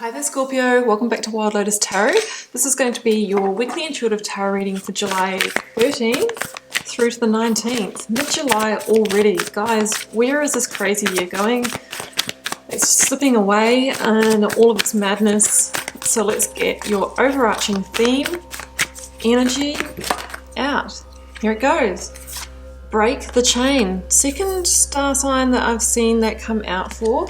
Hi there Scorpio, welcome back to Wild Lotus Tarot. This is going to be your weekly intuitive tarot reading for July 13th through to the 19th. Mid-July already. Guys, where is this crazy year going? It's slipping away and all of its madness. So let's get your overarching theme, energy, out. Here it goes. Break the chain. Second star sign that I've seen that come out for.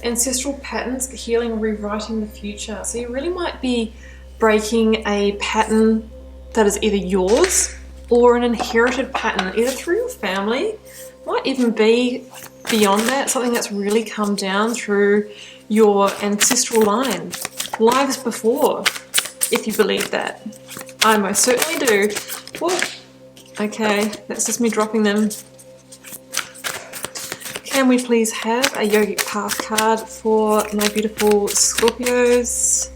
Ancestral patterns, healing, rewriting the future. So you really might be breaking a pattern that is either yours or an inherited pattern, either through your family, might even be beyond that, something that's really come down through your ancestral line, lives before, if you believe that. I most certainly do. Whoa. Okay, that's just me dropping them. Can we please have a Yogic path card for my beautiful Scorpios?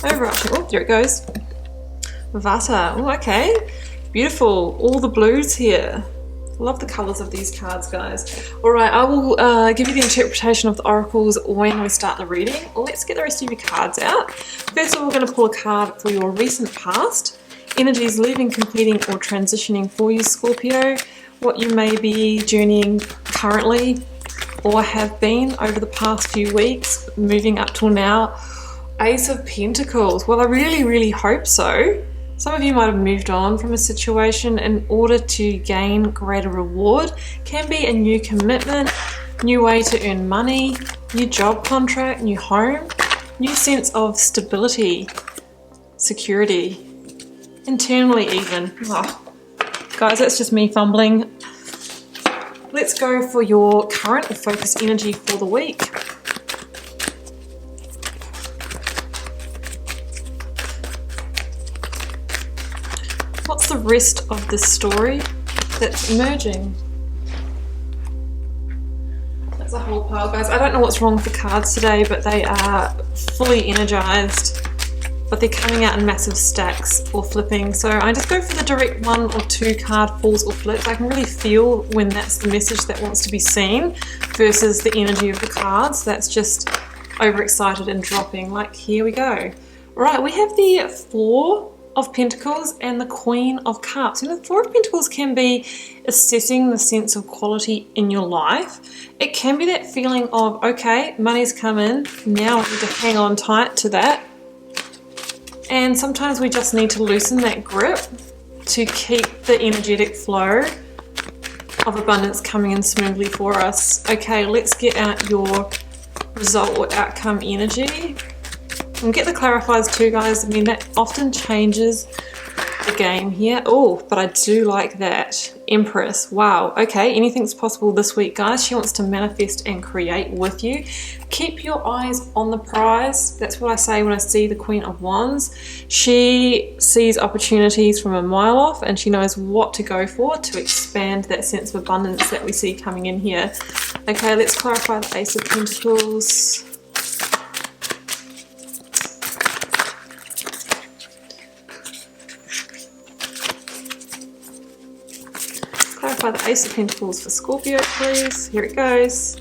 Overarching, oh, there it goes. Vata, oh, okay. Beautiful, all the blues here. Love the colours of these cards, guys. Alright, I will give you the interpretation of the oracles when we start the reading. Let's get the rest of your cards out. First of all, we're going to pull a card for your recent past. Energies leaving, completing or transitioning for you, Scorpio. What you may be journeying currently or have been over the past few weeks, moving up till now. Ace of Pentacles. Well, I really hope so. Some of you might have moved on from a situation in order to gain greater reward. Can be a new commitment, new way to earn money, new job contract, new home, new sense of stability, security, internally even. Oh, guys, that's just me fumbling. Let's go for your current or focus energy for the week. What's the rest of this story that's emerging? That's a whole pile, guys. I don't know what's wrong with the cards today, but they are fully energized, but they're coming out in massive stacks or flipping. So I just go for the direct one or two card falls or flips. I can really feel when that's the message that wants to be seen versus the energy of the cards that's just overexcited and dropping. Like, here we go. Right, we have the Four of Pentacles and the Queen of Cups. And the Four of Pentacles can be assessing the sense of quality in your life. It can be that feeling of, okay, money's come in, now I need to hang on tight to that. And sometimes we just need to loosen that grip to keep the energetic flow of abundance coming in smoothly for us. Okay, let's get out your result or outcome energy. And get the clarifiers too, guys. I mean, that often changes the game here. Oh, but I do like that. Empress. Wow. Okay, anything's possible this week, guys. She wants to manifest and create with you. Keep your eyes on the prize. That's what I say when I see the Queen of Wands. She sees opportunities from a mile off and she knows what to go for to expand that sense of abundance that we see coming in here. Okay, let's clarify the Ace of Pentacles. Clarify the Ace of Pentacles for Scorpio, please. Here it goes.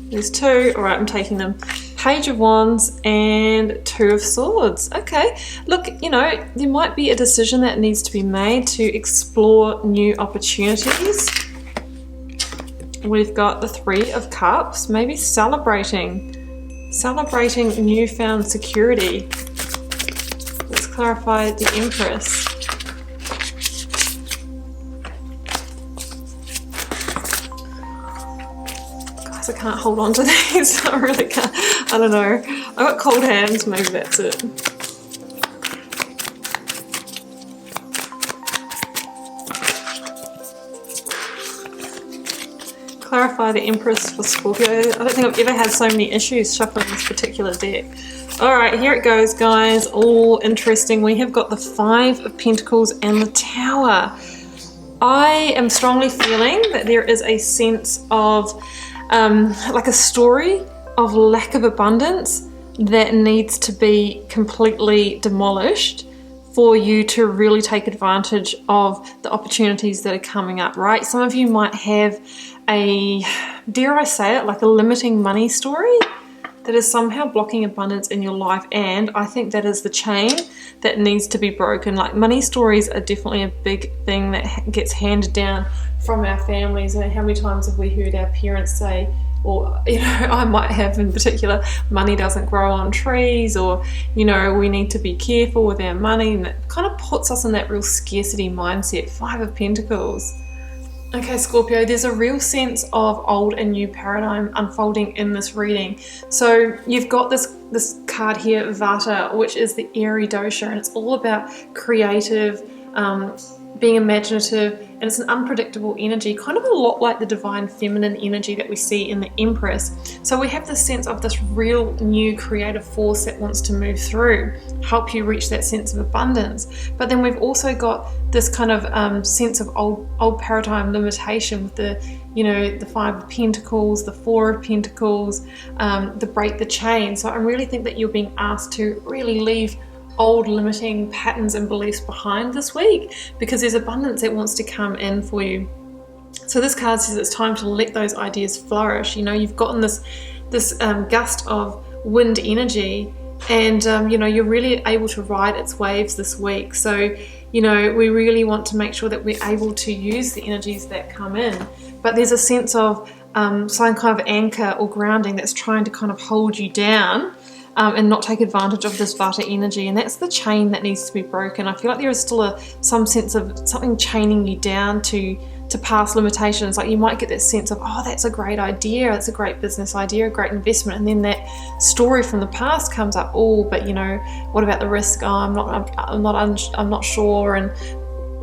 There's two. All right, I'm taking them. Page of Wands and Two of Swords. Okay. Look, you know, there might be a decision that needs to be made to explore new opportunities. We've got the Three of Cups. Maybe celebrating newfound security. Let's clarify the Empress. I can't hold on to these. I really can't. I don't know. I got cold hands. Maybe that's it. Clarify the Empress for Scorpio. I don't think I've ever had so many issues shuffling this particular deck. Alright, here it goes, guys. All interesting. We have got the Five of Pentacles and the Tower. I am strongly feeling that there is a sense of like a story of lack of abundance that needs to be completely demolished for you to really take advantage of the opportunities that are coming up, right? Some of you might have a, dare I say it, like a limiting money story that is somehow blocking abundance in your life, and I think that is the chain that needs to be broken. Like, money stories are definitely a big thing that gets handed down from our families. And how many times have we heard our parents say, or, you know, I might have in particular, money doesn't grow on trees, or, you know, we need to be careful with our money, and it kind of puts us in that real scarcity mindset. 5 of Pentacles. Okay, Scorpio, there's a real sense of old and new paradigm unfolding in this reading. So you've got this card here, Vata, which is the airy dosha, and it's all about creative, being imaginative, and it's an unpredictable energy, kind of a lot like the divine feminine energy that we see in the Empress. So we have this sense of this real new creative force that wants to move through, help you reach that sense of abundance. But then we've also got this kind of sense of old paradigm limitation with the, you know, the 5 of Pentacles, the 4 of Pentacles, the break the chain. So I really think that you're being asked to really leave old limiting patterns and beliefs behind this week, because there's abundance that wants to come in for you. So this card says it's time to let those ideas flourish. You know, you've gotten this gust of wind energy, and you know, you're really able to ride its waves this week. So, you know, we really want to make sure that we're able to use the energies that come in. But there's a sense of some kind of anchor or grounding that's trying to kind of hold you down, and not take advantage of this Vata energy, and that's the chain that needs to be broken. I feel like there is still some sense of something chaining you down to past limitations. Like, you might get that sense of, oh, that's a great idea, it's a great business idea, a great investment, and then that story from the past comes up. Oh, but you know, what about the risk? Oh, I'm not sure, and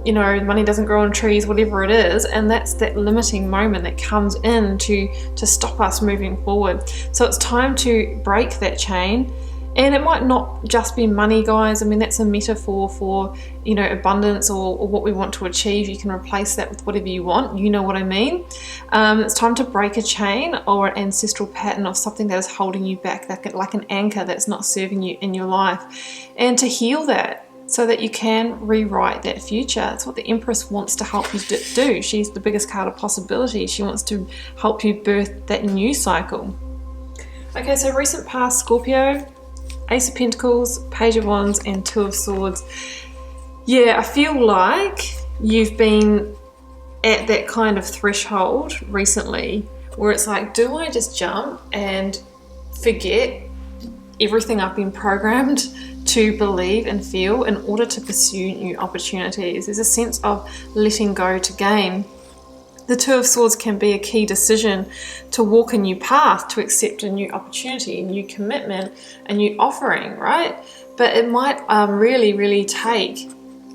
you know, money doesn't grow on trees, whatever it is, and that's that limiting moment that comes in to stop us moving forward. So it's time to break that chain, and it might not just be money, guys. I mean, that's a metaphor for, you know, abundance or what we want to achieve. You can replace that with whatever you want, you know what I mean. It's time to break a chain or an ancestral pattern of something that is holding you back, like an anchor that's not serving you in your life, and to heal that, so that you can rewrite that future. That's what the Empress wants to help you do. She's the biggest card of possibility. She wants to help you birth that new cycle. Okay, so recent past, Scorpio, Ace of Pentacles, Page of Wands, and 2 of Swords. Yeah, I feel like you've been at that kind of threshold recently where it's like, do I just jump and forget everything I've been programmed to believe and feel in order to pursue new opportunities? There's a sense of letting go to gain. The 2 of Swords can be a key decision to walk a new path, to accept a new opportunity, a new commitment, a new offering, right? But it might really take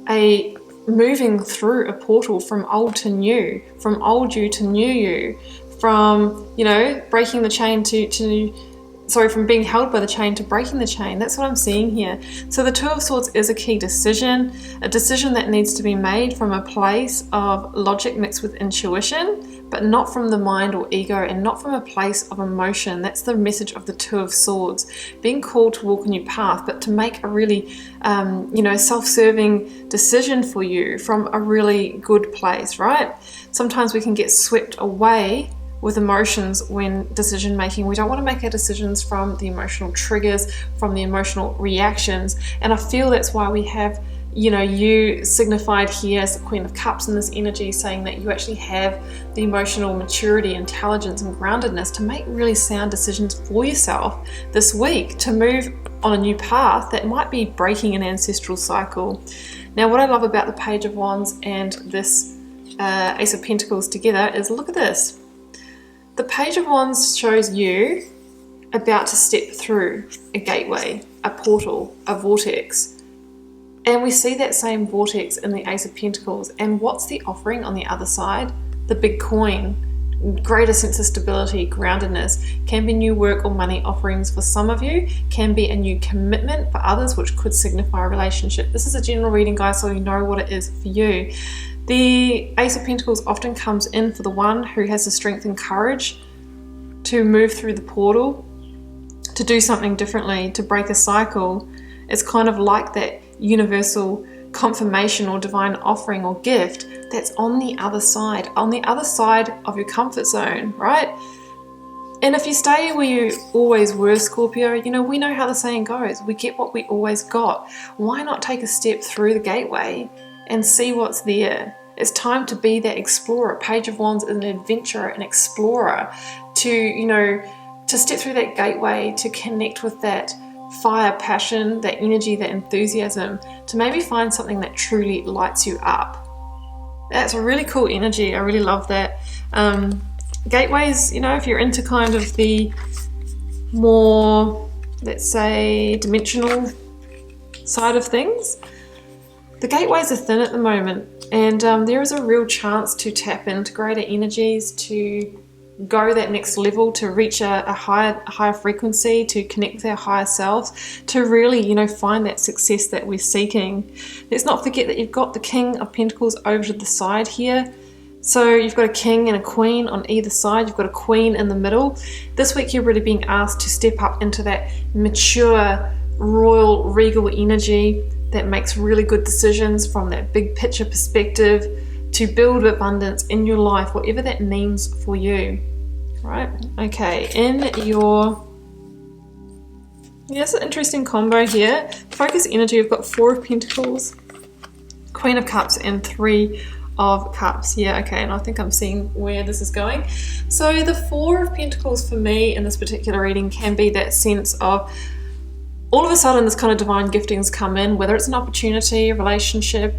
a moving through a portal from old to new, from old you to new you, from, you know, breaking the chain from being held by the chain to breaking the chain. That's what I'm seeing here. So the 2 of Swords is a key decision, a decision that needs to be made from a place of logic mixed with intuition, but not from the mind or ego, and not from a place of emotion. That's the message of the 2 of Swords. Being called to walk a new path, but to make a really, you know, self-serving decision for you from a really good place, right? Sometimes we can get swept away with emotions when decision making. We don't want to make our decisions from the emotional triggers, from the emotional reactions. And I feel that's why we have, you know, you signified here as the Queen of Cups in this energy, saying that you actually have the emotional maturity, intelligence, and groundedness to make really sound decisions for yourself this week, to move on a new path that might be breaking an ancestral cycle. Now, what I love about the Page of Wands and this Ace of Pentacles together is, look at this. The Page of Wands shows you about to step through a gateway, a portal, a vortex. And we see that same vortex in the Ace of Pentacles. And what's the offering on the other side? The big coin. Greater sense of stability, groundedness. Can be new work or money offerings for some of you. Can be a new commitment for others, which could signify a relationship. This is a general reading, guys, so you know what it is for you. The Ace of Pentacles often comes in for the one who has the strength and courage to move through the portal, to do something differently, to break a cycle. It's kind of like that universal confirmation or divine offering or gift that's on the other side of your comfort zone, right? And if you stay where you always were, Scorpio, you know, we know how the saying goes, we get what we always got. Why not take a step through the gateway and see what's there? It's time to be that explorer. Page of Wands is an adventurer, an explorer, to, you know, to step through that gateway, to connect with that fire, passion, that energy, that enthusiasm, to maybe find something that truly lights you up. That's a really cool energy. I really love that. Gateways, you know, if you're into kind of the more, let's say, dimensional side of things, the gateways are thin at the moment, and there is a real chance to tap into greater energies, to go that next level, to reach a higher frequency, to connect with our higher selves, to really, you know, find that success that we're seeking. Let's not forget that you've got the King of Pentacles over to the side here. So you've got a king and a queen on either side. You've got a queen in the middle. This week you're really being asked to step up into that mature, royal, regal energy that makes really good decisions from that big picture perspective, to build abundance in your life, whatever that means for you. Right? Okay, in your... Yes, an interesting combo here. Focus energy, you've got 4 of Pentacles, Queen of Cups, and 3 of Cups. Yeah, okay, and I think I'm seeing where this is going. So the 4 of Pentacles for me in this particular reading can be that sense of all of a sudden this kind of divine giftings come in, whether it's an opportunity, a relationship,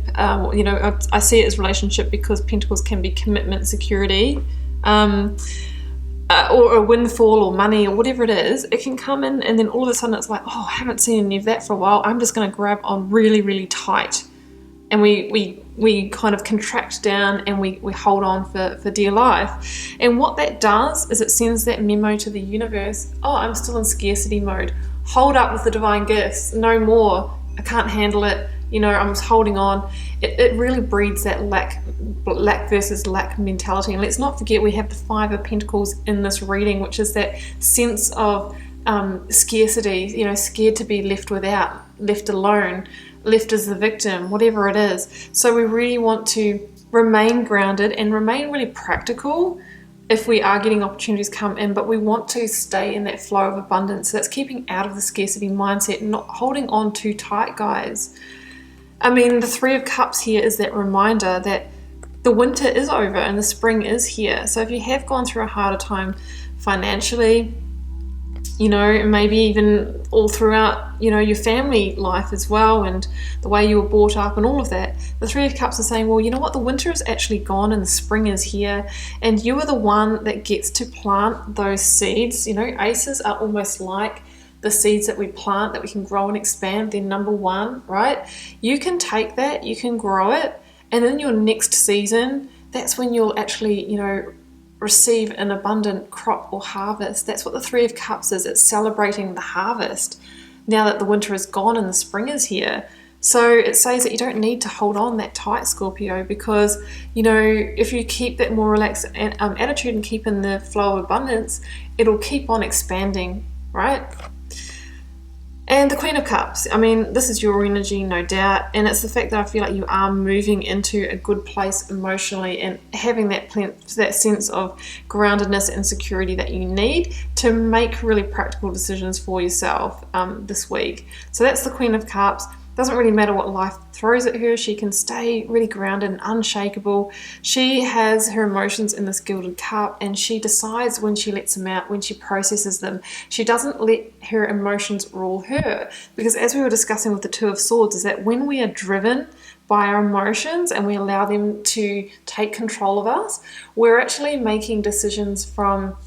you know, I see it as relationship because Pentacles can be commitment, security, or a windfall or money or whatever it is. It can come in and then all of a sudden it's like, oh, I haven't seen any of that for a while. I'm just going to grab on really, really tight. And we kind of contract down and we hold on for dear life. And what that does is it sends that memo to the universe, oh, I'm still in scarcity mode. Hold up with the divine gifts. No more. I can't handle it. You know, I'm just holding on. It really breeds that lack versus lack mentality. And let's not forget we have the 5 of Pentacles in this reading, which is that sense of scarcity, you know, scared to be left without, left alone, left as the victim, whatever it is. So we really want to remain grounded and remain really practical if we are getting opportunities come in, but we want to stay in that flow of abundance. So that's keeping out of the scarcity mindset, not holding on too tight, guys. I mean, the 3 of Cups here is that reminder that the winter is over and the spring is here. So if you have gone through a harder time financially, you know, maybe even all throughout, you know, your family life as well, and the way you were brought up and all of that, the 3 of Cups are saying, well, you know what, the winter is actually gone and the spring is here, and you are the one that gets to plant those seeds. You know, aces are almost like the seeds that we plant that we can grow and expand. They're number 1, right? You can take that, you can grow it, and in your next season, that's when you'll actually, you know, receive an abundant crop or harvest. That's what the 3 of Cups is. It's celebrating the harvest now that the winter is gone and the spring is here. So it says that you don't need to hold on that tight, Scorpio, because, you know, if you keep that more relaxed attitude and keep in the flow of abundance, it'll keep on expanding, right? And the Queen of Cups, I mean, this is your energy, no doubt, and it's the fact that I feel like you are moving into a good place emotionally and having that sense of groundedness and security that you need to make really practical decisions for yourself this week. So that's the Queen of Cups. Doesn't really matter what life throws at her, she can stay really grounded and unshakable. She has her emotions in this gilded cup and she decides when she lets them out, when she processes them. She doesn't let her emotions rule her, because as we were discussing with the 2 of Swords, is that when we are driven by our emotions and we allow them to take control of us, we're actually making decisions from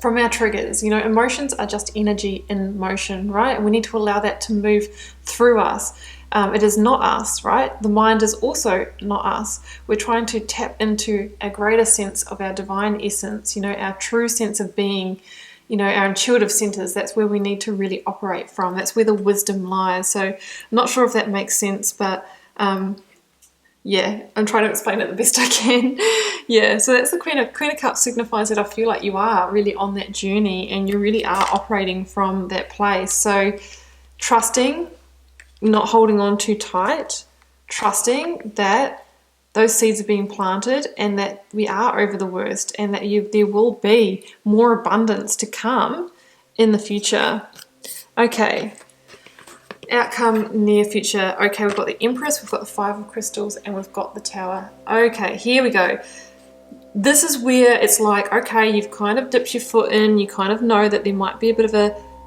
our triggers. You know, emotions are just energy in motion, right? And we need to allow that to move through us. It is not us, right? The mind is also not us. We're trying to tap into a greater sense of our divine essence, you know, our true sense of being, you know, our intuitive centers. That's where we need to really operate from. That's where the wisdom lies. So I'm not sure if that makes sense, but yeah, I'm trying to explain it the best I can. Yeah, so that's the Queen of Cups signifies that I feel like you are really on that journey and you really are operating from that place. So trusting, not holding on too tight, trusting that those seeds are being planted and that we are over the worst and that there will be more abundance to come in the future. Okay, outcome near future. Okay, we've got the Empress, we've got the Five of Crystals, and we've got the Tower. Okay, here we go. This is where it's like, okay, you've kind of dipped your foot in, you kind of know that there might be a bit of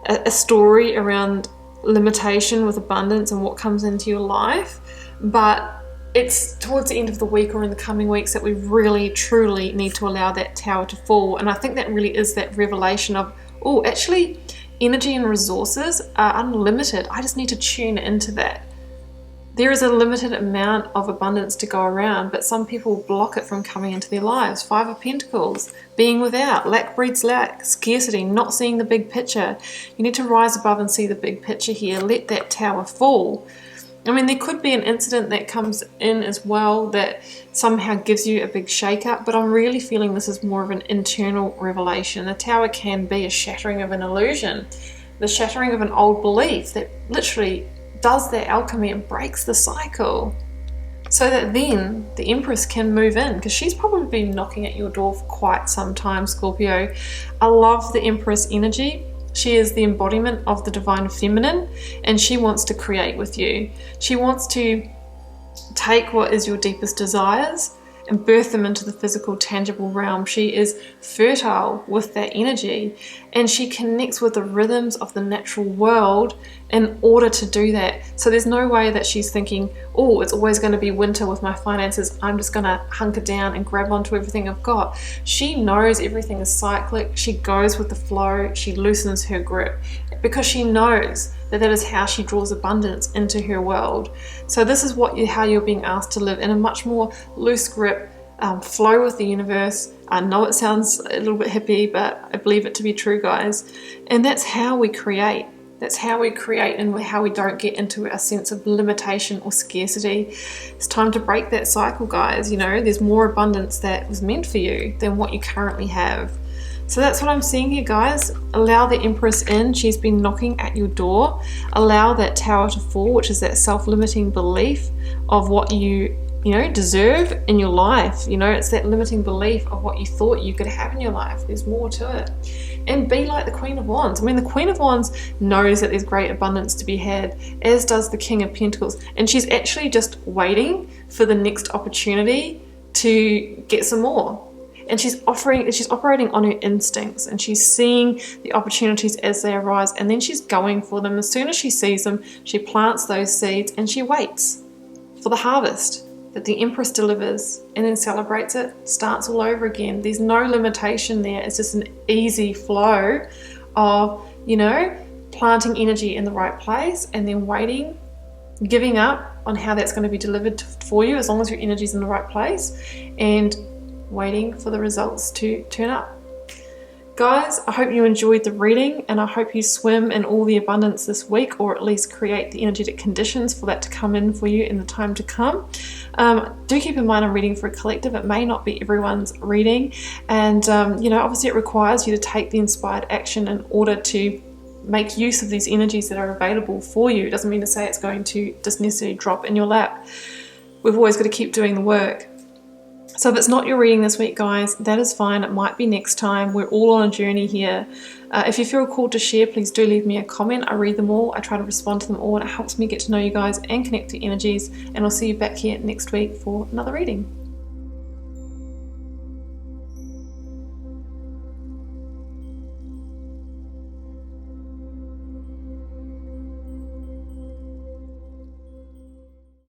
a story around limitation with abundance and what comes into your life, but it's towards the end of the week or in the coming weeks that we really truly need to allow that tower to fall. And I think that really is that revelation of, oh, actually energy and resources are unlimited. I just need to tune into that. There is a limited amount of abundance to go around, but some people block it from coming into their lives. Five of Pentacles, being without, lack breeds lack, scarcity, not seeing the big picture. You need to rise above and see the big picture here. Let that tower fall. I mean, there could be an incident that comes in as well that somehow gives you a big shake-up, but I'm really feeling this is more of an internal revelation. The tower can be a shattering of an illusion, the shattering of an old belief that literally does that alchemy and breaks the cycle, so that then the Empress can move in, because she's probably been knocking at your door for quite some time, Scorpio. I love the Empress energy. She is the embodiment of the divine feminine, and she wants to create with you. She wants to take what is your deepest desires and birth them into the physical, tangible realm. She is fertile with that energy, and she connects with the rhythms of the natural world in order to do that. So there's no way that she's thinking, oh, it's always going to be winter with my finances, I'm just going to hunker down and grab onto everything I've got. She knows everything is cyclic. She goes with the flow. She loosens her grip because she knows that is how she draws abundance into her world. So this is how you're being asked to live, in a much more loose grip, flow with the universe. I know it sounds a little bit hippie, but I believe it to be true, guys. And that's how we create. That's how we create, and how we don't get into a sense of limitation or scarcity. It's time to break that cycle, guys. You know, there's more abundance that was meant for you than what you currently have. So that's what I'm seeing here, guys. Allow the Empress in. She's been knocking at your door. Allow that tower to fall, which is that self-limiting belief of what you deserve in your life. It's that limiting belief of what you thought you could have in your life. There's more to it. And be like the Queen of Wands. I mean, the Queen of Wands knows that there's great abundance to be had, as does the King of Pentacles. And she's actually just waiting for the next opportunity to get some more. And she's operating on her instincts, and she's seeing the opportunities as they arise, and then she's going for them. As soon as she sees them, she plants those seeds and she waits for the harvest that the Empress delivers, and then celebrates it, starts all over again. There's no limitation there. It's just an easy flow of, planting energy in the right place and then waiting, giving up on how that's going to be delivered for you, as long as your energy's in the right place, and waiting for the results to turn up. Guys, I hope you enjoyed the reading, and I hope you swim in all the abundance this week, or at least create the energetic conditions for that to come in for you in the time to come. Do keep in mind I'm reading for a collective. It may not be everyone's reading, and obviously it requires you to take the inspired action in order to make use of these energies that are available for you. It doesn't mean to say it's going to just necessarily drop in your lap. We've always got to keep doing the work. So if it's not your reading this week, guys, that is fine. It might be next time. We're all on a journey here. If you feel called to share, please do leave me a comment. I read them all. I try to respond to them all, and it helps me get to know you guys and connect to energies. And I'll see you back here next week for another reading.